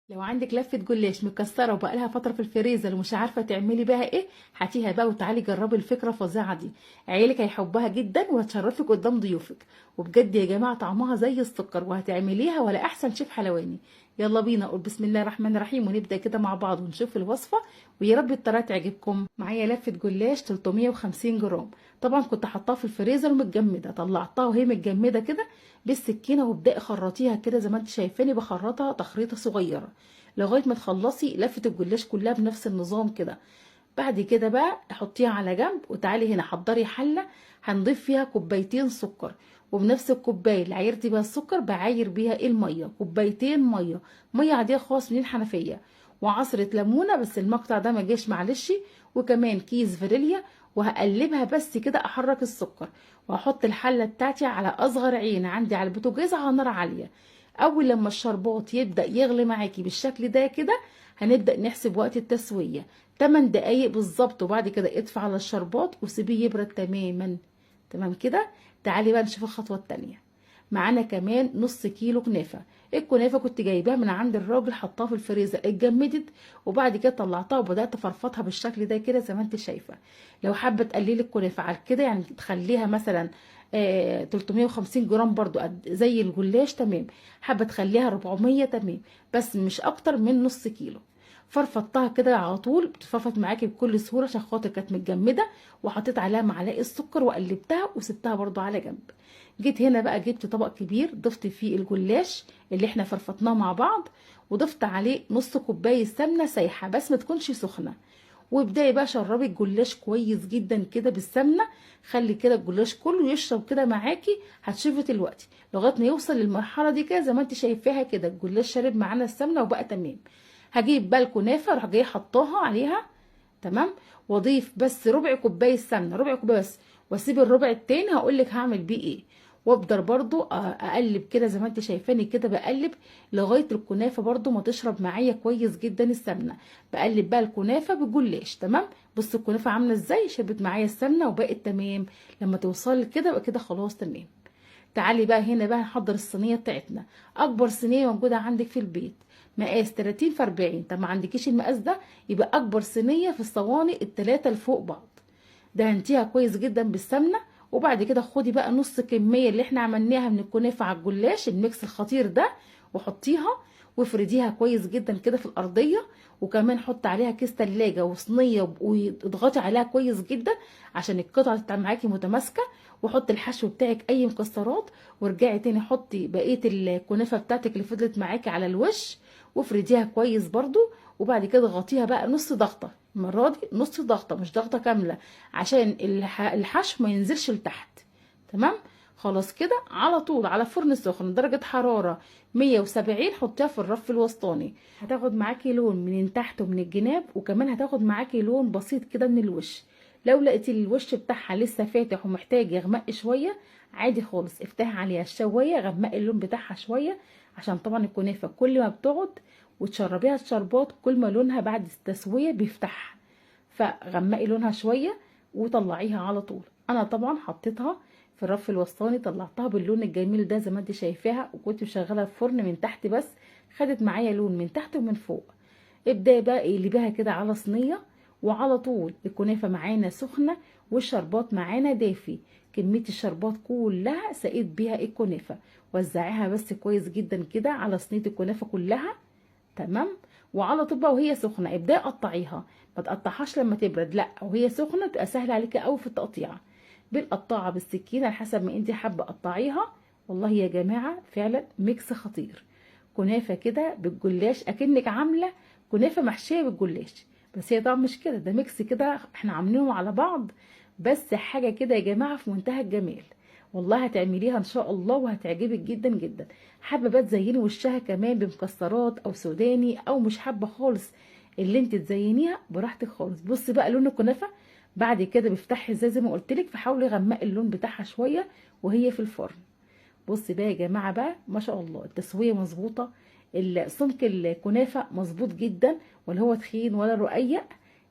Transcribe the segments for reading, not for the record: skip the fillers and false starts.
لو عندك لفة جلاش مكسرة وبقالها فترة في الفريزر ومش عارفة تعملي بيها ايه، هاتيها بقى وتعالي جربي الفكرة الفظيعة دي. عيالك هيحبوها جدا وهتشرفك قدام ضيوفك. وبجد يا جماعة طعمها زي السكر وهتعمليها ولا احسن شيف حلواني. يلا بينا نقول بسم الله الرحمن الرحيم ونبدأ كده مع بعض ونشوف الوصفة. ويا رب الطريقة تعجبكم. معايا لفة جلاش 350 جرام. طبعا كنت حطاها في الفريزر متجمدة، طلعتها وهي متجمدة كده بالسكينة وابدأي خرطيها كده زي ما انت شايفاني بخرطها تخريطة صغيرة لغايه ما تخلصي لفه الجلاش كلها بنفس النظام كده. بعد كده بقى حطيها على جنب وتعالي هنا حضري حله هنضيف فيها كوبايتين سكر. وبنفس الكوبايه اللي عايرتي بيها السكر بعاير بيها الميه، كوبايتين ميه، ميه عاديه خالص من الحنفيه. وعصره ليمونه بس المقطع ده ما جاش معلش. وكمان كيس فانيليا. وهقلبها بس كده احرك السكر. وهحط الحله بتاعتي على اصغر عين عندي على البوتاجاز على نار عاليه. اول لما الشربات يبدأ يغلي معاكي بالشكل ده كده هنبدأ نحسب وقت التسوية. 8 دقايق بالظبط. وبعد كده ادفع على الشربات وسيبيه يبرد تماما. تمام كده. تعالي بقى نشوف الخطوة التانية. معانا كمان نص كيلو كنافة. الكنافة كنت جايباها من عند الراجل حطاها في الفريزر اتجمدت. وبعد كده طلعتها وبدأت افرفطها بالشكل ده كده زي ما انت شايفة. لو حابة تقللي الكنافة على كده يعني تخليها مثلا 350 جرام برضو زي الجلاش تمام. حابه تخليها 400 تمام. بس مش اكتر من نص كيلو. فرفضتها كده على طول بتفرفط معاكي بكل سهوله عشان خاطر كانت متجمده. وحطيت عليها معلقه سكر وقلبتها وسبتها برضو على جنب. جيت هنا بقى جبت طبق كبير ضفت فيه الجلاش اللي احنا فرفطناه مع بعض. وضفت عليه نص كوبايه سمنه سايحه بس ما تكونش سخنه. وابداي بقى شربي الجلاش كويس جدا كده بالسمنه. خلي كده الجلاش كله يشرب كده معاكي. هتشوفي دلوقتي لغايه ما يوصل للمرحله دي كده زي ما انت شايفاها كده الجلاش شارب معانا السمنه وبقى تمام. هجيب بقى الكنافه اروح جايه حطاها عليها. تمام. واضيف بس ربع كوبايه سمنه، ربع كوبايه بس. واسيب الربع التاني هقول لك هعمل بيه ايه. وافضل برضو اقلب كده زي ما انت شايفاني كده بقلب لغايه الكنافه برضو ما تشرب معايا كويس جدا السمنه. بقلب بقى الكنافه بالجلاش. تمام. بص الكنافه عامله ازاي شربت معايا السمنه وبقت تمام. لما توصل كده يبقى كده خلاص تمام. تعالي بقى هنا بقى نحضر الصينيه بتاعتنا. اكبر صينيه موجوده عندك في البيت. مقاس 30 في 40. طب ما عندكيش المقاس ده يبقى اكبر صينيه في الصواني التلاته اللي فوق بعض. دهنتيها كويس جدا بالسمنه. وبعد كده خدي بقى نص كميه اللي احنا عملناها من الكنافه على الجلاش الميكس الخطير ده. وحطيها. وافرديها كويس جدا كده في الارضيه. وكمان حط عليها كيس تلاجة وصينيه واضغطي عليها كويس جدا عشان القطعه تبقى معاكي متماسكه. وحط الحشو بتاعك اي مكسرات. وارجعي تاني حطي بقيه الكنافه بتاعتك اللي فضلت معاكي على الوش. وافرديها كويس برضو. وبعد كده غطيها بقى نص ضغطه المره دي نص ضغطه مش ضغطه كامله. عشان الحشو ما ينزلش لتحت. تمام. خلاص كده على طول على فرن سخن درجة حرارة 170. حطيها في الرف الوسطاني. هتاخد معاكي لون من تحت ومن الجناب وكمان هتاخد معاكي لون بسيط كده من الوش. لو لقيتي الوش بتاعها لسه فاتح ومحتاج يغمق شوية عادي خالص افتحي عليها الشواية غمقي اللون بتاعها شوية. عشان طبعا الكنافة كل ما بتقعد وتشربيها الشربات كل ما لونها بعد التسوية بيفتح. فغمقي لونها شويه. وطلعيها على طول. انا طبعا حطيتها في الرف الوسطاني طلعتها باللون الجميل ده زي ما انت شايفاها وكنت مشغله الفرن من تحت بس. خدت معايا لون من تحت ومن فوق. ابداي بقى اقلبيها كده على صينيه. وعلى طول الكنافه معانا سخنه. والشربات معانا دافي. كميه الشربات كلها سقيت بيها الكنافه. وزعيها بس كويس جدا كده على صينيه الكنافه كلها. تمام. وعلى طول بقى وهي سخنه ابداي قطعيها. ما تقطعهاش لما تبرد لا وهي سخنه تبقى سهله عليكي قوي في التقطيع. بالقطاعه بالسكينه على حسب ما انت حابه قطعيها. والله يا جماعه فعلا ميكس خطير. كنافه كده بالجلاش اكنك عامله كنافه محشيه بالجلاش. بس هي طبعا مش كده ده ميكس كده احنا عاملينهم على بعض. بس حاجه كده يا جماعه في منتهى الجمال. والله هتعمليها ان شاء الله وهتعجبك جدا جدا. حابه بقى تزيني وشها كمان بمكسرات او سوداني او مش حابه خالص اللي انت تزينيها براحتك خالص. بصي بقى لون الكنافه بعد كده بيفتحي ازاي زي ما قلت لك فحاولي غمقي اللون بتاعها شويه وهي في الفرن. بصي بقى يا جماعه بقى ما شاء الله التسويه مظبوطه. سمك الكنافه مظبوط جدا. ولا هو تخين ولا رقيق.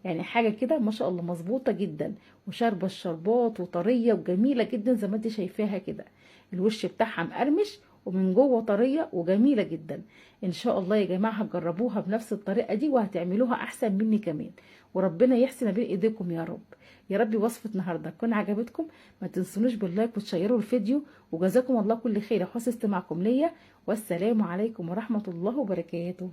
يعني حاجه كده ما شاء الله مظبوطه جدا. وشاربه الشربات وطريه وجميله جدا زي ما انت شايفاها كده. الوش بتاعها مقرمش. ومن جوه طريه وجميله جدا. ان شاء الله يا جماعه هتجربوها بنفس الطريقه دي وهتعملوها احسن مني كمان، وربنا يحسن بين ايديكم يا رب. يا رب وصفه النهارده تكون عجبتكم، ما تنسونوش باللايك وتشيروا الفيديو، وجزاكم الله كل خير وحسن استماعكم ليا، والسلام عليكم ورحمه الله وبركاته.